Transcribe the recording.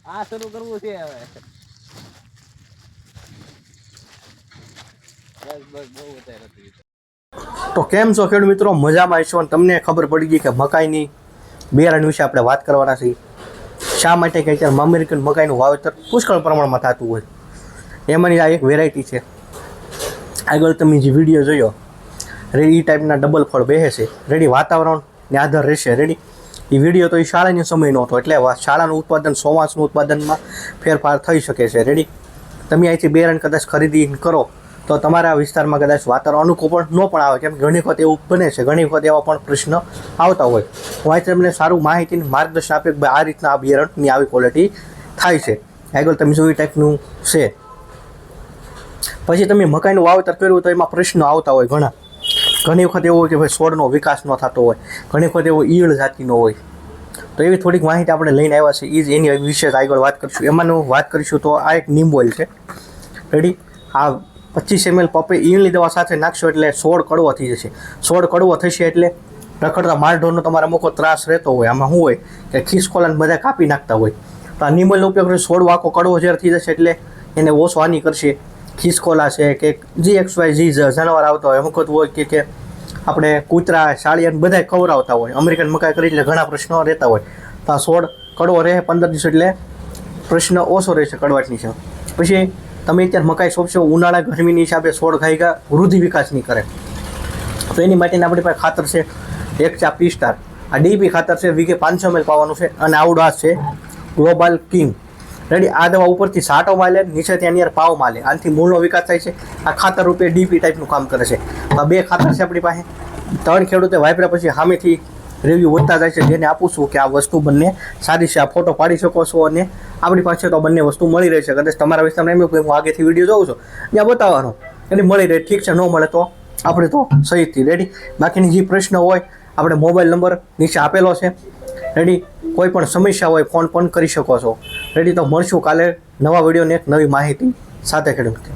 આ શરૂ કરવું છે હવે. બસ બસ બહુ વધારે હતું. તો કેમ છો ખેડૂત મિત્રો? મજામાં છો? અને તમને ખબર પડી ગઈ કે મકાઈની બિયારણ વિશે આપણે વાત કરવાના છીએ. શા માટે કે અત્યારે અમેરિકન મકાઈનું વાવેતર પુષ્કળ પ્રમાણમાં થતું હોય. એમાંની આ એક વેરાયટી છે. આગળ તમે જે વિડીયો જોયો રેડી, એ ટાઈપના ડબલ ફળ બેસે છે. રેડી વાતાવરણને આધાર રહેશે. રેડી એ વિડીયો તો એ શાળાનો સમય નહોતો, એટલે શાળાનું ઉત્પાદન ચોમાસનું ઉત્પાદનમાં ફેરફાર થઈ શકે છે. રેડી તમે અહીંથી બિયારણ કદાચ ખરીદી કરો તો તમારા વિસ્તારમાં કદાચ વાતાવરણ અનુકૂળ પણ ન પણ આવે, કેમ ઘણી વખત એવું બને છે, ઘણી વખત એવા પણ પ્રશ્ન આવતા હોય. હું અહીં તમને સારું માહિતીની માર્ગદર્શન આપે કે આ રીતના આ બિયારણની આવી ક્વોલિટી થાય છે. આગળ તમે જોઈ ટાઈપનું છે. પછી તમે મકાઈનું વાવેતર કર્યું તો એમાં પ્રશ્નો આવતા હોય ઘણા. ઘણી વખત એવું હોય કે ભાઈ છોડનો વિકાસ ન થતો હોય, ઘણી વખત એવો ઈયળ જાતિનો હોય. તો એવી થોડીક માહિતી આપણે લઈને આવ્યા છે. એ જ એની વિશે આગળ વાત કરીશું. એમાંનું વાત કરીશું તો આ એક નીમ ઓઇલ છે. રેડી આ 25 ml પપે ઈયળની દવા સાથે નાખશો એટલે છોડ કડવો થઈ જશે. છોડ કડવો થશે એટલે રખડતા માલઢોરનો તમારે અમુક ત્રાસ રહેતો હોય. આમાં શું હોય કે ખીસકોલાને બધા કાપી નાખતા હોય. તો આ નીમ ઓઇલનો ઉપયોગ કરી છોડ વાંકો કડવો જ્યારે થઈ જશે એટલે એને ઓછો હાનિ કરશે. ખીસકોલા છે કે GXY જાનવર આવતા હોય, અમુક હોય કે આપણે કૂતરા શાળિયાને બધા ખવડાવતા હોય. અમેરિકન મકાઈ કરી એટલે ઘણા પ્રશ્નો રહેતા હોય. તો આ છોડ કડવો રહે 15 દિવસ એટલે પ્રશ્ન ઓછો રહેશે કડવાટની છે. પછી તમે અત્યારે મકાઈ સોંપશો, ઉનાળા ગરમીની હિસાબે છોડ ઘાયગા વૃદ્ધિ વિકાસ નહીં કરે. તો એની માટેની આપણી પાસે ખાતર છે 1 ચા P-Star. આ DP ખાતર છે, વીઘે 500 ml પાવાનું છે. અને આવડો આ છે ગ્લોબલ કિંગ. રેડી આ દવા ઉપરથી છાંટો માલે, નીચેથી આની પાવ માલે. આનાથી મૂળનો વિકાસ થાય છે. આ ખાતર રૂપે DP ટાઈપનું કામ કરે છે. આ 2 ખાતર છે આપણી પાસે. 3 ખેડૂતે વાપર્યા પછી સામેથી રિવ્યૂ વધતા જાય છે, જેને આપું છું કે આ વસ્તુ બંને સારી છે. આ ફોટો પાડી શકો છો અને આપણી પાસે તો બંને વસ્તુ મળી રહે છે. કદાચ તમારા વિસ્તારમાં એમ કે હું આગળથી વિડીયો જોઉં છું ત્યાં બતાવવાનો એટલે મળી રહે. ઠીક છે, ન મળે તો આપણે તો સહીથી. રેડી બાકીની જે પ્રશ્ન હોય આપણે મોબાઈલ નંબર નીચે આપેલો છે. રેડી કોઈ પણ સમસ્યા હોય ફોન પણ કરી શકો છો. રેડી તો મળશું કાલે નવા વિડીયોને એક નવી માહિતી સાથે ખેડૂત.